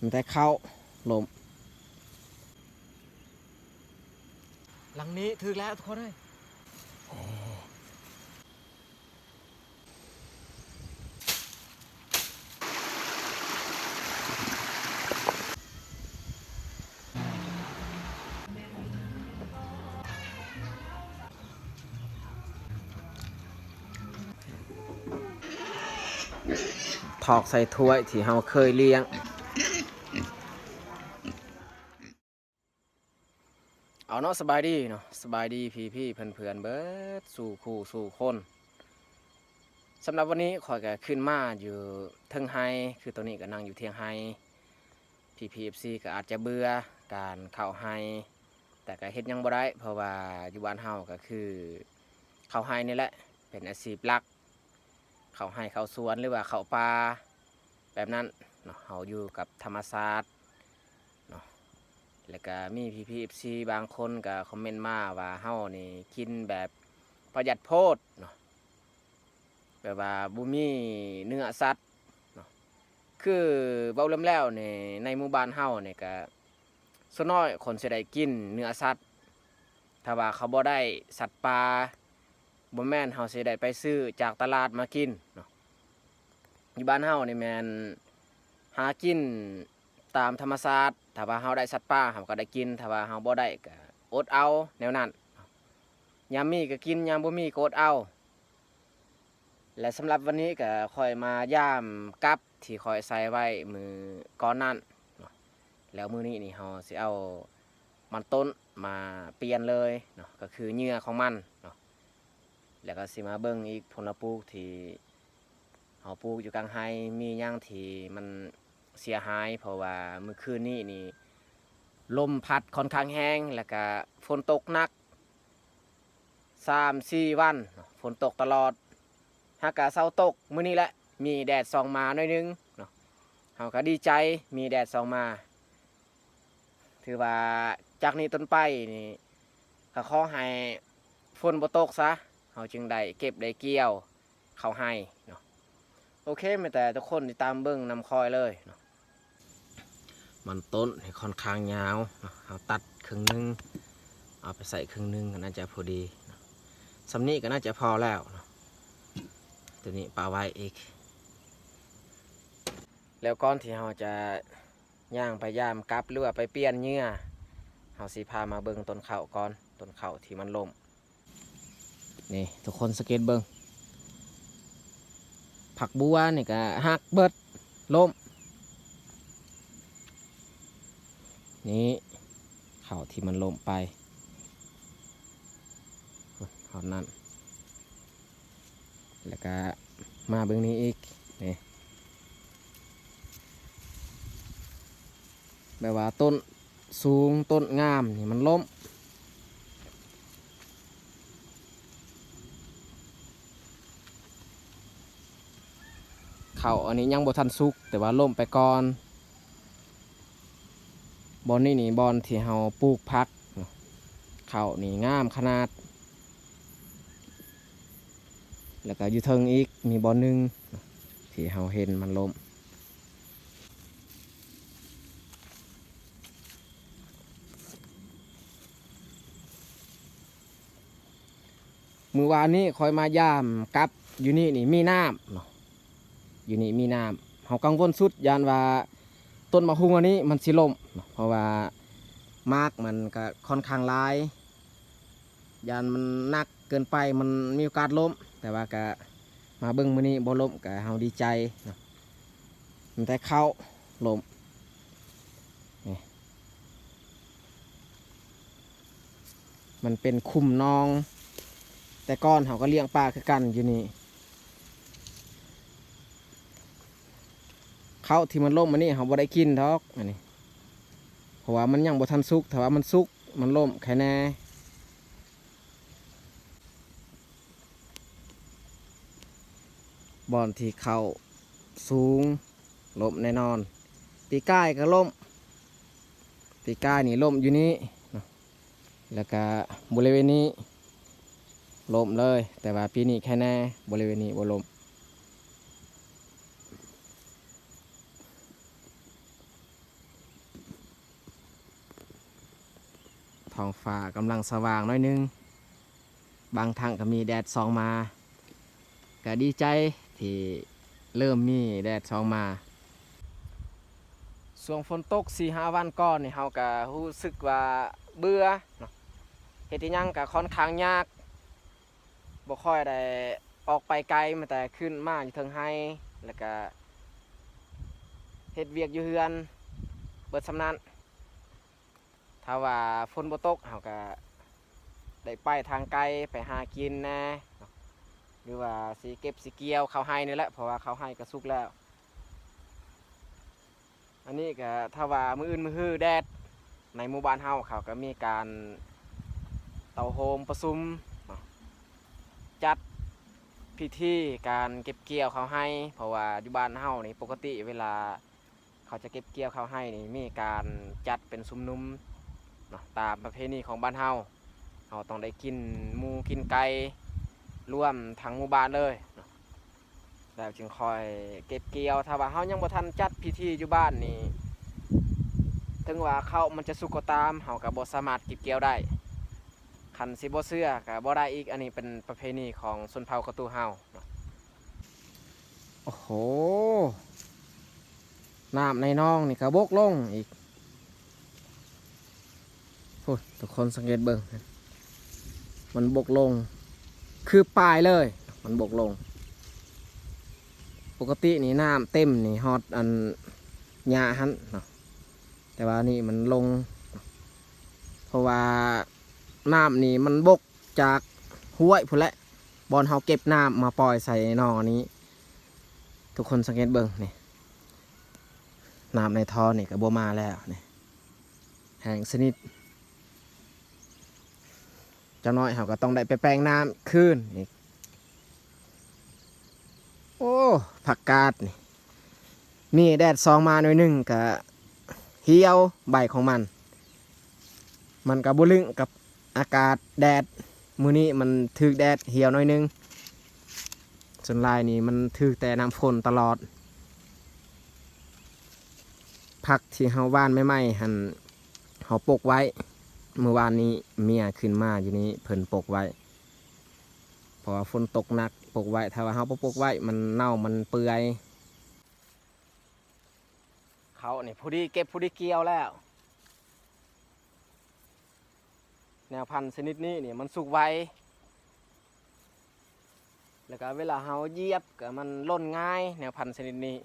มันแต่เข้าลมหลังนี้ถึงแล้วทุกคนเลยถอกใส่ถ้วยที่เราเคยเลี้ยงเอาเนาะสบายดีเนาะสบายดีพี่เพื่อนเบิดสู่คู่สู่คนสำหรับวันนี้ข่อยก็ขึ้นมาอยู่เทิงไฮคือตัวนี้ก็นั่งอยู่เทียงไฮพีเอฟซีก็อาจจะเบื่อการเข้าไฮแต่ก็เฮ็ดยังบ่ได้เพราะว่าอยู่บ้านเฮาก็คือเข้าไฮนี่แหละเป็นอาชีพหลักเข้าไฮเข้าสวนหรือว่าเข้าป่าแบบนั้นเนาะเฮาอยู่กับธรรมชาติเนาะแล้วก็มีพีเอฟซีบางคนก็คอมเมนต์มาว่าเฮานี่กินแบบประหยัดโพดเนาะแบบว่าบ่มีเนื้อสัตว์เนาะคือเว้าเริ่มแล้วนี่ในหมู่บ้านเฮานี่ก็ส่วนน้อยคนสิได้กินเนื้อสัตว์ถ้าว่าเขาบ่ได้สัตว์ป่าบ่แม่นเฮาสิได้ไปซื้อจากตลาดมากินเนาะอยู่บ้านเฮานี่แม่นหากินตามธรรมชาติถ้าว่าเฮาได้สัตว์ป่าเฮาก็ได้กินถ้าว่าเฮาบ่ได้ก็อดเอาแนวนั้นยามมีก็กินยามบ่มีก็อดเอาและสำหรับวันนี้ก็ค่อยมาย่ามกับที่ค่อยใส่ไว้มือก่อนนั้นเนาะแล้วมื้อนี้นี่เฮาสิเอามันต้นมาเปลี่ยนเลยเนาะก็คือเหยื่อของมันเนาะแล้วก็สิมาเบิ่งอีกผลปลูกที่เฮาปลูกอยู่กลางไร่มีหยังที่มันเสียหายเพราะว่าเมื่อคืนนี้นี่ลมพัดค่อนข้างแห้งแล้วก็ฝนตกหนัก3-4 วันฝนตกตลอดหากะเช้าตกมื้อนี้แหละมีแดดส่องมาหน่อยนึงเนาะเฮาก็ดีใจมีแดดส่องมาถือว่าจากนี้ต้นไปนี่ก็ขอให้ฝนบ่ตกซะเฮาจึงได้เก็บได้เกี่ยวเข้าให้เนาะโอเคแม้แต่ทุกคนที่ตามเบิ่งนำคอยเลยเนาะมันต้นค่อนข้างยาวเนาะเอาตัดครึ่งนึงเอาไปใส่ครึ่งนึงก็น่าจะพอดีเนาะสำนี้ก็น่าจะพอแล้วเนาะตัวนี้ปาไว้อีกแล้วก่อนที่เราจะย่างไปย่ามกลับหรือว่าไปเปลี่ยนเหยื่อเราสิพามาเบิ่งต้นข้าวก่อนต้นข้าวที่มันล่มนี่ทุกคนสังเกตเบิ่งผักบัวนี่ก็หักเบิดล่มนี่ข้าวที่มันล่มไปข้าวนั้นแล้วก็มาเบิ่งนี้อีกนี่แบบว่าต้นสูงต้นงามนี่มันล้มเขาอันนี้ยังบ่ทันสุกแต่ว่าล้มไปก่อนบอนนี่บอนที่เฮาปลูกพักเขานี่งามขนาดแล้วก็อยู่เทิงอีกมีบอนหนึ่งที่เฮาเห็นมันล้มมือวานนี้คอยมาย่ามกับอยู่นี่มีน้ำเนาะอยู่นี่มีน้ำเฮากังวลสุดยานว่าต้นมะฮุงอันนี้มันสิล้มเพราะว่ามากมันก็ค่อนข้างหลายยานมันหนักเกินไปมันมีโอกาสล้มแต่ว่าก็มาเบิ่งมื้อนี้บ่ล้มก็เฮาดีใจเนาะมันแต่เข้าล้มนี่มันเป็นคุมนองแต่ก้อนเขาก็เลี้ยงปลาคือกันอยู่นี่เขาที่มันล่มอันนี้เขาบ่ได้กินทอกอันนี้เพราะว่ามันยังบ่ทันสุกถ้าว่ามันสุกมันล่มแค่แน่บอนที่เขาสูงล่มแน่นอนปีก้ายก็ล่มปีก้ายนี่ล่มอยู่นี้แล้วก็บริเวณนี้ล่มเลยแต่ว่าปีนี้แค่แน่บริเวณนี้บ่ล่ม ท้องฟ้ากำลังสว่างน้อยนึงบางทางก็มีแดดส่องมาก็ดีใจที่เริ่มมีแดดส่องมาช่วงฝนตก 4-5 วันก่อนนี่เฮาก็รู้สึกว่าเบื่อเนาะเฮ็ดอิหยังก็ค่อนข้างยากบ่ค่อยได้ออกไปไกลมาแต่ขึ้นมาอยู่เทิงไห้แล้วก็เฮ็ดเวียกอยู่เฮือนเบิดสำนั้นถ้าว่าฝนบ่ตกเฮาก็ได้ไปทางไกลไปหากินแหน่เนาะหรือว่าสิเก็บสิเกี่ยวข้าวไห้นี่แหละเพราะว่าข้าวไห้ก็สุกแล้วอันนี้ก็ถ้าว่ามื้ออื่นมื้อฮื้อแดดในหมู่บ้านเฮาเขาก็มีการเต่าโฮมประชุมเนาะจัดพิธีการเก็บเกี่ยวข้าวไห้เพราะว่าอยู่บ้านเฮานี่ปกติเวลาเขาจะเก็บเกี่ยวข้าวไห้นี่มีการจัดเป็นซุมนุมเนาะตามประเพณีของบ้านเฮาเราต้องได้กินหมูกินไก่ร่วมทั้งหมู่บ้านเลยเนาะแล้วจึงคอยเก็บเกี่ยวถ้าว่าเฮายังบ่ทันจัดพิธีอยู่บ้านนี่ถึงว่าข้าวมันจะสุกก็ตามเฮาก็บ่สามารถเก็บเกี่ยวได้คันสิบ่เชื่อก็บ่ได้อีกอันนี้เป็นประเพณีของชนเผ่ากะตูเฮาเนาะโอ้โหน้ำในหนองนี่ก็บกลงอีกโอ้ทุกคนสังเกตเบิ่งมันบกลงคือปลายเลยมันบกลงปกตินี่น้ำเต็มนี่ฮอดอันหญ้าหันเนาะแต่ว่านี่มันลงเพราะว่าน้ำนี่มันบกจากห้วยพุ่นแหละบอนเฮาเก็บน้ำมาปล่อยใส่หนองอันนี้ทุกคนสังเกตเบิ่งนี่น้ำในท่อนี่ก็บ่มาแล้วนี่แห้งสนิทเจ้าน้อยเฮาก็ต้องได้ไปแปลงน้ำคืนนี่โอ้ผักกาดนี่มีแดดซองมาหน่อยหนึงก็เหี่ยวใบของมันก็บ่ลึงกับอากาศแดดมื้อนี้มันถึกแดดเหี่ยวหน่อยหนึงส่วนลายนี่มันถึกแต่น้ำฝนตลอดผักที่เฮาว่านใหม่ๆหั่นเฮาปกไว้เมื่อวานนี้เมียขึ้นมาอยู่นี้เพิ่นปกไว้เพราะว่าฝนตกหนักปกไว้ถ้าว่าเฮาบ่ปกไว้มันเน่ามันเปื่อยเขานี่ผู้ดีเก็บผู้ดีเกี่ยวแล้วแนวพันธุ์ชนิดนี้นี่มันสุกไวแล้วก็เวลาเฮาเหยียบก็มันล่นง่ายแนวพันธุ์ชนิดนี้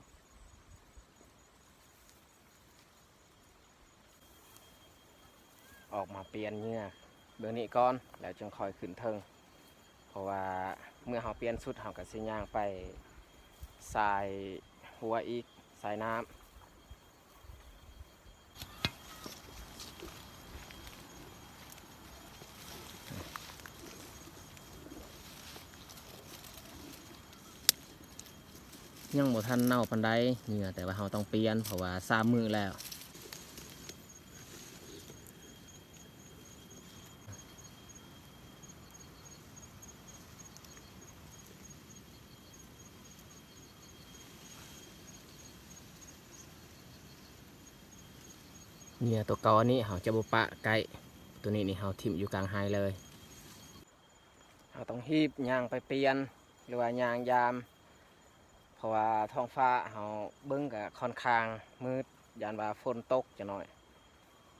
ออกมาเปลี่ยนเหงื่อเบื้องนี้ก่อนแล้วจึงคอยขึ้นเทิงเพราะว่าเมื่อเฮาเปลี่ยนสุดเฮาก็สิย่างไปสายหัวอีกสายน้ำยังบ่ทันเน่าปานใดเหงื่อแต่ว่าเฮาต้องเปลี่ยนเพราะว่า3 มื้อแล้วเหงื่อตัวเก่าอันนี้เฮาจะบ่ปะไกลตัวนี้นี่เฮาทิ่มอยู่กลางไฮเลยเฮาต้องฮีบย่างไปเปลี่ยนหรือว่าย่างยามเพราะว่าท้องฟ้าเฮาเบิ่งก็ค่อนข้างมืดยานว่าฝนตกจะหน่อย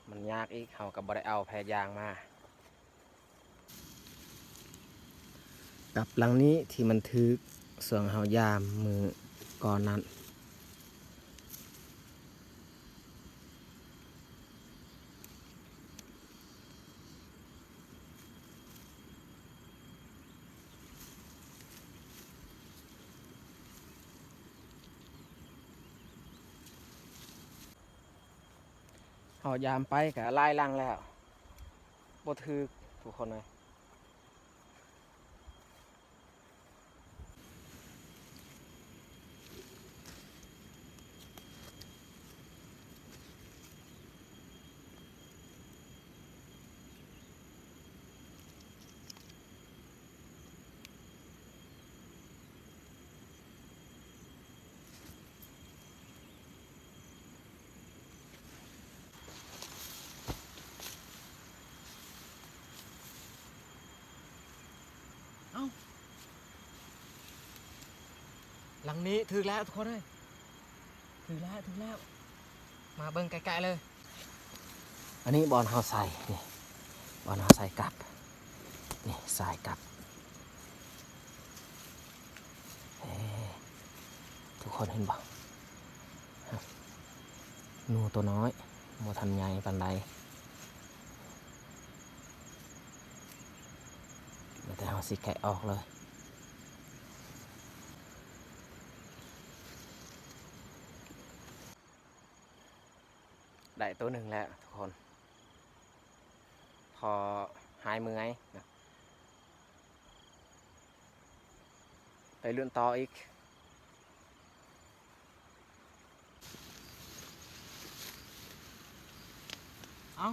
มันยากอีกเฮาก็บ่ได้เอาแพรยางมากับหลังนี้ที่มันทึกส่วนเฮายามมือก่อนนั้นเฮายามไปก็ไล่ลังแล้วบ่ทึกทุกคนเลย หลังนี้ถึงแล้วทุกคนเลยถึงแล้วมาเบิ่งไกลๆเลยอันนี้บอลเฮาใส่นี่บอลเฮาใส่กลับนี่ใส่กลับทุกคนเห็นบ่หนูตัวน้อยโมทันใหญ่ปานใดแต่เฮาสิแกะออกเลยได้ตัวหนึ่งแล้วทุกคนพอหายมือไงไปเลื่อนต่ออีกเอ้า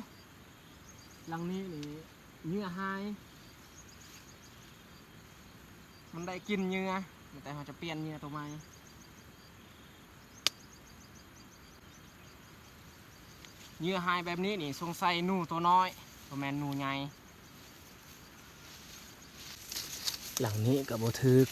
หลังนี้นี่เนื้อหายมันได้กินเนื้อแต่เราจะเปลี่ยนเนื้อตัวใหม่เนื้อหายแบบนี้นี่สงสัยหนูตัวน้อยตัวแมนหนูใหญ่หลังนี้กับโบทึก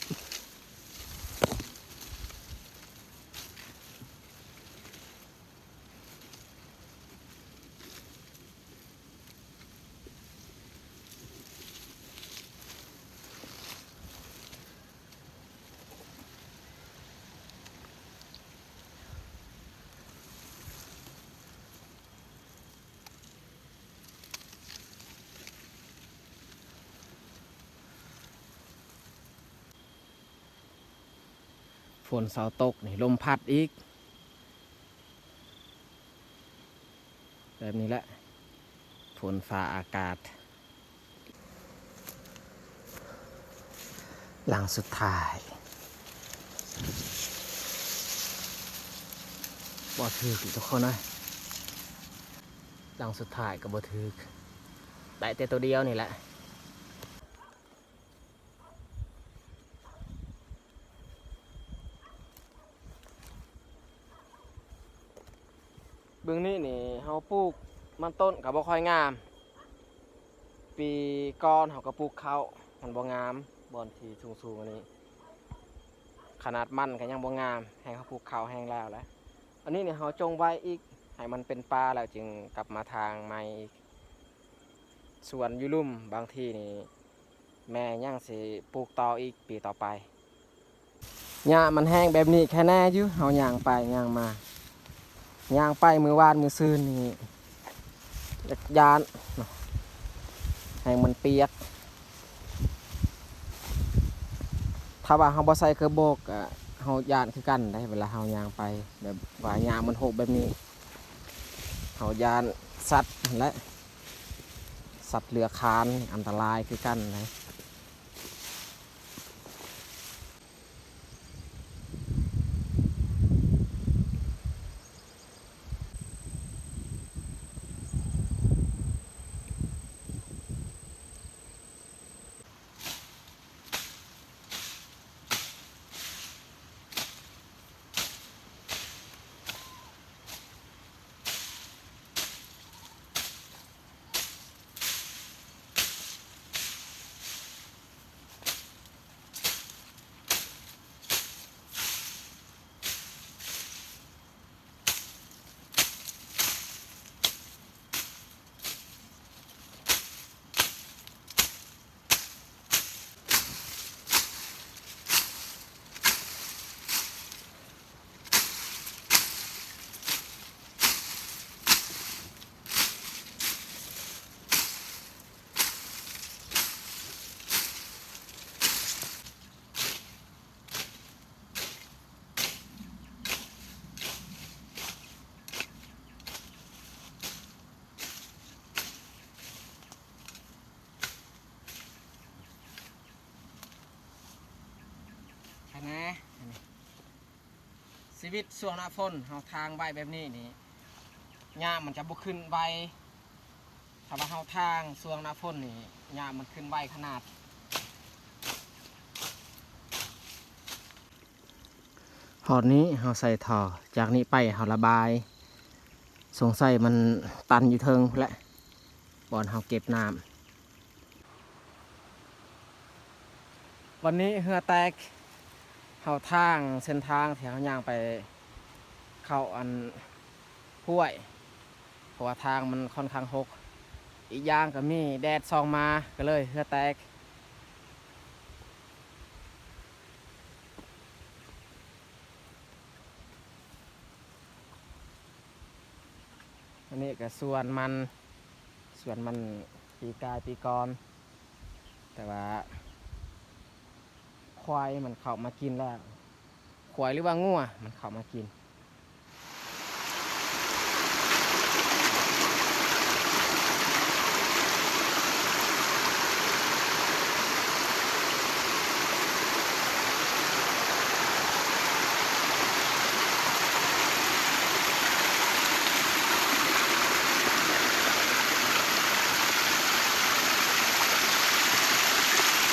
ฝนเสาตกนี่ลมพัดอีกแบบนี้แหละฝนฟ้าอากาศหลังสุดท้ายบ่ถือทุกคนเลยหลังสุดท้ายกับบ่ถือได้แต่ตัวเดียวนี่แหละเบื้องนี้นี่เฮาปลูกมันต้นกับบ่ค่อยงามปีก่อนเฮาก็ปลูกข้าวมันบ่งามบอนที่สูงๆอันนี้ขนาดมันก็ยังบ่งามให้เขาปลูกข้าวแห้งแล้วแหละอันนี้เนี่ยเฮาจงไว้อีกให้มันเป็นป่าแล้วจึงกลับมาทางใหม่อีกส่วนอยู่ลุ่มบางที่นี่แม่ยังสิปลูกต่ออีกปีต่อไปหญ้ามันแห้งแบบนี้แค่แน่อยู่เฮาย่างไปย่างมาย่างไปมือวานมือซืนนี่ยานให้มันเปียกถ้าว่าเฮาบ่ใส่เครื่องโบกอ่ะเฮาย่านคือกันได้เวลาเฮาย่างไปแบบว่าหญ้ามันหกแบบนี้เฮาย่านสัตว์และสัตว์เลื้อยคลานอันตรายคือกันนะนะชีวิตช่วงหน้าฝนเฮาทางใบแบบนี้นี่หญ้ามันจะบ่ขึ้นใบถ้าว่าเฮาทางช่วงหน้าฝนนี่หญ้ามันขึ้นใบขนาดหอดนี้เฮาใส่ท่อจากนี้ไปเฮาระบายสงสัยมันตันอยู่เทิงแหละบ่อนเฮาเก็บน้ำวันนี้เหือแตก เฮาทางเส้นทางที่เฮาย่างไปเข้าอันห้วยเพราะว่าทางมันค่อนข้างหกอีกอย่างก็มีแดดส่องมาก็เลยเหือแตกอันนี้ก็ส่วนมันปีกายปีกรแต่ว่าควายมันเข้ามากินแล้วควายหรือว่างัวมันเข้ามากิน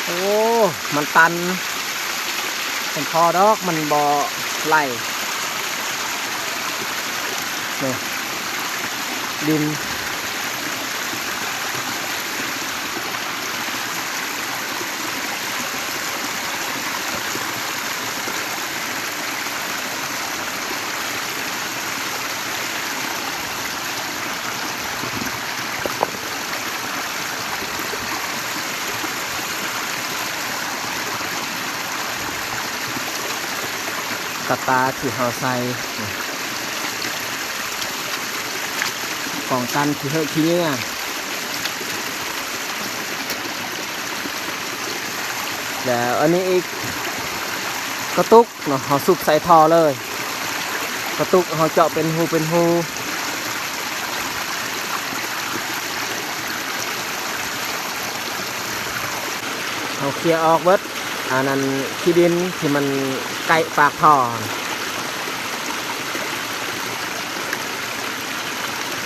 โอ้มันตันเป็นพอดอกมันบ่ไหลนี่ดินกระตาที่เฮาใส่ป้องกันขี้เหอะขี้เหงื่อแล้วอันนี้อีกกระตุกเนาะเฮาสุบใส่ท่อเลยกระตุกเฮาเจาะเป็นหูเฮาเคลียร์ออกเบิดอันนั้นขี้ดินที่มันใกล้ปากท่อ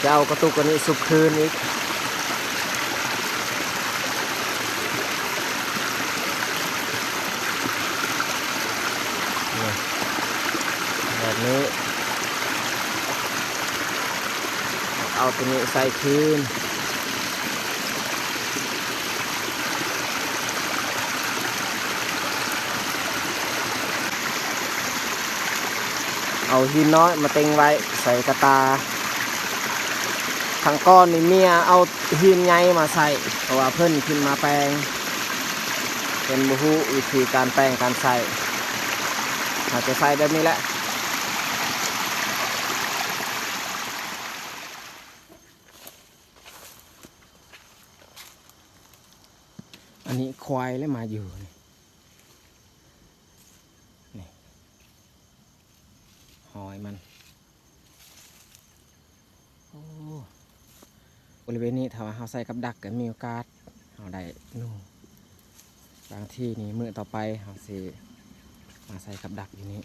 จะเอากระตุกอันนี้สุบคืนอีกแบบนี้เอาตัวนี้ใส่คืนเอาหินน้อยมาเต็งไว้ใส่กระตาทางก้อนนี่เมียเอาหินใหญ่มาใส่เพราะว่าเพิ่นขึ้นมาแปลงเป็นบุหูวิธีการแปลงการใส่อาจจะใส่แบบนี้แหละอันนี้ควายแล้วมาอยู่นี่หอยมันโอ้บริเวณนี้ถ้าว่าเราใส่กับดักก็มีโอกาสเราได้นู่นบางที่นี่มื้อต่อไปเราสิมาใส่กับดักอยู่นี่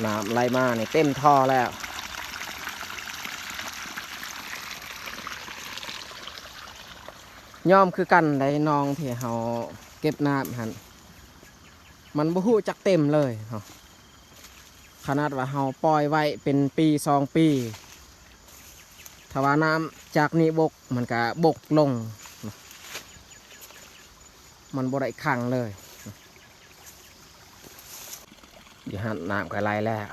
น้ำไหลมาเนี่ยเต็มท่อแล้วย่อมคือกันได้นองที่เราเก็บน้ำหันมันบ่ฮู้จักเต็มเลยขนาดว่าเราปล่อยไว้เป็นปี2 ปีถ้าว่าน้ำจากนี้บกมันก็บกลงมันบ่ได้ขังเลยเดี๋ยวหันน้ำก็ไหลแล้ว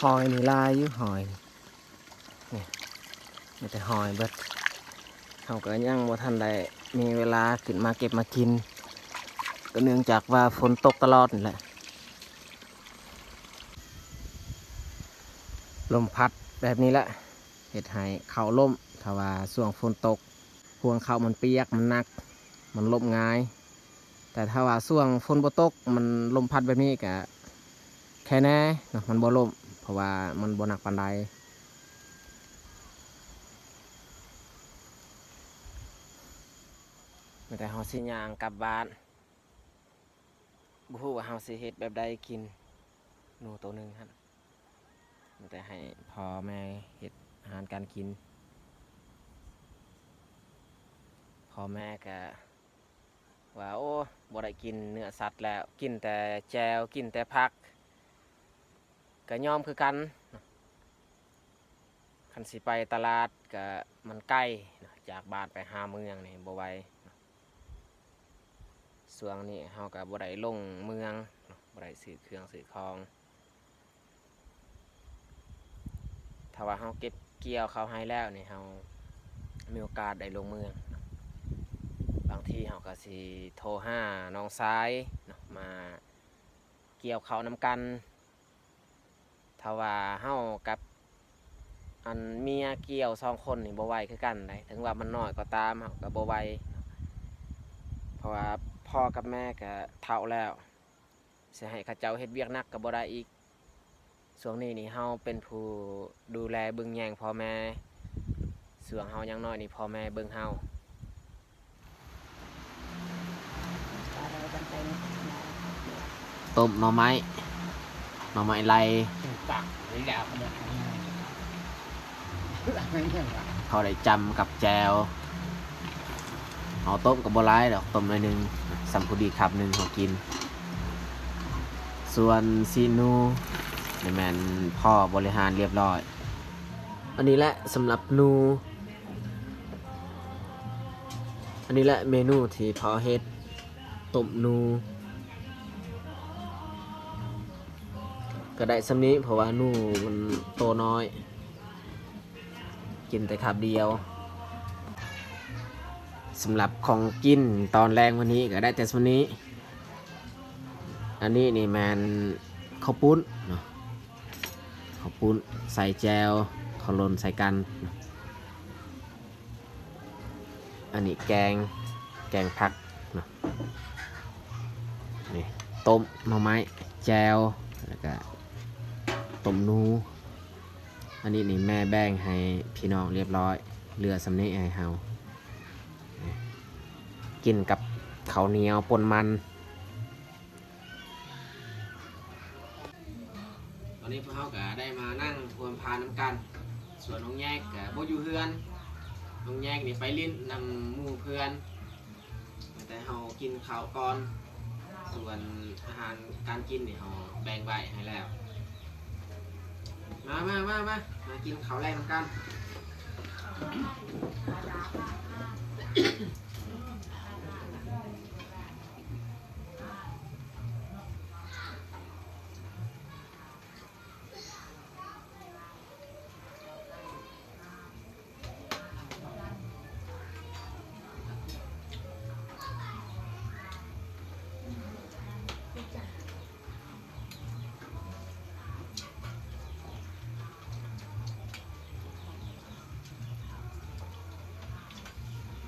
หอยนี่ลายอยู่หอยนี่มีแต่หอยเบิดเขาก็ยังบ่ทันได้มีเวลาขึ้นมาเก็บมากินก็เนื่องจากว่าฝนตกตลอดนี่แหละลมพัดแบบนี้แหละเห็ดให้เขาล่มถ้าว่าช่วงฝนตกพวงเขามันเปียกมันหนักมันล่มง่ายแต่ถ้าว่าช่วงฝนบ่ตกมันลมพัดแบบนี้ก็แค่แน่เนาะมันบ่ล่มเพราะว่ามันบ่หนักปานใดบร แต่เฮาสิย่างกลับบ้านบ่ฮู้ว่าเฮาสิเฮ็ดแบบใดกินหนูตัวหนึงหั่นแต่ให้พ่อแม่เฮ็ดอาหารการกินพ่อแม่ก็ว่าโอ้บ่ได้กินเนื้อสัตว์แล้วกินแต่แจวกินแต่ผักก็ยอมคือกันคันสิไปตลาดก็มันใกล้จากบ้านไปหาเมืองนี่บ่ไหวช่วงนี้เฮาก็บ่ได้ลงเมืองบ่ได้ซื้อเครื่องซื้อของถ้าว่าเฮาเก็บเกี่ยวเขาให้แล้วนี่เฮามีโอกาสได้ลงเมืองบางทีเฮาก็สิโทรหาน้องชายมาเกี่ยวเขานำกันถ้าว่าเฮากับอันเมียเกี่ยว2คนนี่บ่ไหวคือกันได้ถึงว่ามันน้อยก็ตามเฮาก็บ่ไหวเพราะว่าพ่อกับแม่ก็เฒ่าแล้วสิให้เขาเจ้าเฮ็ดเวียกหนักก็บ่ได้อีกช่วงนี้นี่เฮาเป็นผู้ดูแลเบิ่งแยงพ่อแม่ส่วนเฮายังน้อยนี่พ่อแม่เบิ่งเฮาต้มหน่อไม้ไล่เขาได้จำกับแจวเอาต้มกับบัวลายดอกต้มหน่อยหนึ่งสัมพุดีครับหนึ่งเขากินส่วนซีนูในแมนพ่อบริหารเรียบร้อยอันนี้แหละสำหรับนูอันนี้แหละเมนูที่พ่อเฮ็ดต้มนูก็ได้สำนี้เพราะว่านูมันโตน้อยกินแต่คาบเดียวสำหรับของกินตอนแรงวันนี้ก็ได้แต่ส่วนนี้อันนี้นี่แมนข้าวปุ้นเนาะข้าวปุ้นใส่แจวข้าวลนใส่กันอันนี้แกงผักเนาะนี่ต้มหน่อไม้แจวแล้วก็ต้มนูอันนี้นี่แม่แบ่งให้พี่น้องเรียบร้อยเรือสำเนียงให้เฮากินกับข้าวเหนียวป่นมันตอนนี้พวกเขาก็ได้มานั่งพวนพาน้ำกันส่วนน้องแยกก็บ่อยู่เฮือนน้องแยกนี่ไปลิ้นนำหมู่เพื่อนแต่เฮากินข้าวก่อนส่วนอาหารการกินนี่เฮาแบ่งไว้ให้แล้วมากินข้าวแรกน้ำกัน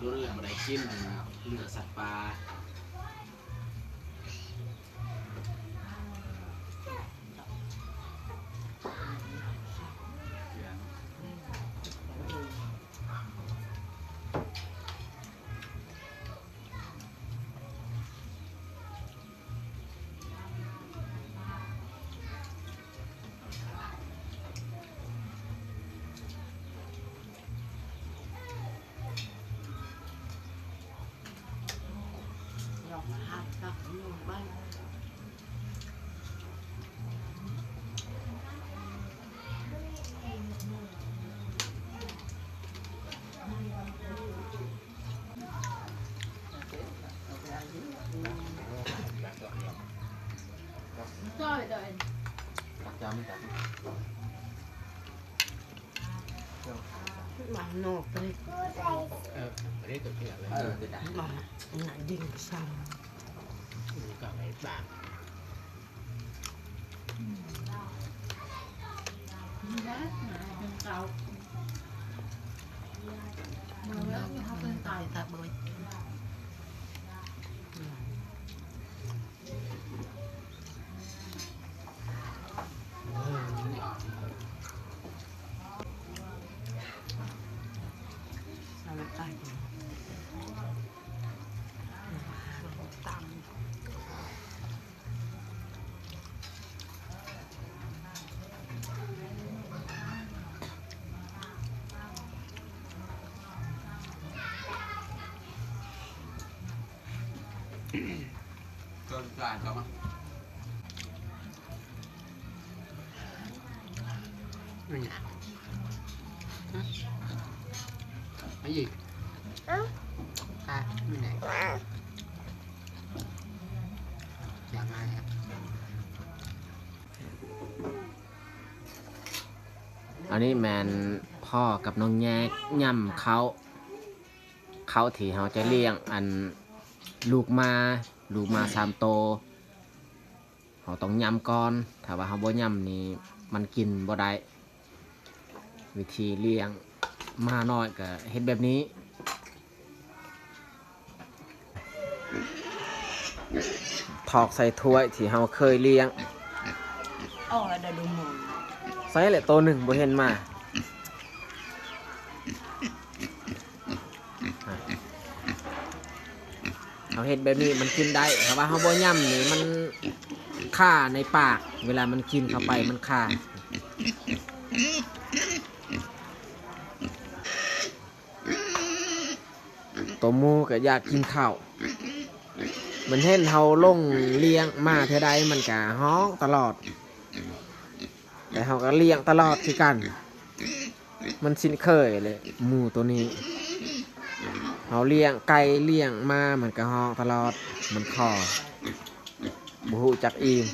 รุ่นแหละมาได้กินเนื้อสัตว์ปลามันนอกไปเลยไม่ได้ตัวเพียเลยมันหนังดิ่งซ้มีกับไอ้ปากำตายตาเบยตาย กลางก็มา ไม่หยาบไม่หยิบค่ะไม่ไหนอย่างไรครับ อันนี้แมนพ่อกับน้องแยกย่ำเขาที่เขาจะเลี้ยงอันลูกมา3 โตเขาต้องย่ำก่อนถ้าว่าเขาบ่ย่ำนี่มันกินบ่ได้วิธีเลี้ยงมาน้อยก็เฮ็ดแบบนี้ถอกใส่ถ้วยที่เราเคยเลี้ยง อ๋อแล้วเดี๋ยวดูหมอน ใส่แหละตัวหนึ่งบ่เห็นมาเอาเห็ดแบบนี้มันกินได้แต่ว่าเฮาบ่ย่ำนี่มันค่าในปากเวลามันกินเข้าไปมันค่าตัวหมูก็อยากกินข้าวมันเห็นเฮาลงเลี้ยงมาเท่าใดมันก็ฮ้องตลอดแต่เขาก็เลี้ยงตลอดคือกัน มันชินเคยเลยหมูตัวนี้เขาเลี้ยงไก่เลี้ยงมามันก็ฮ้องตลอดมันคอบูฮูจักอีม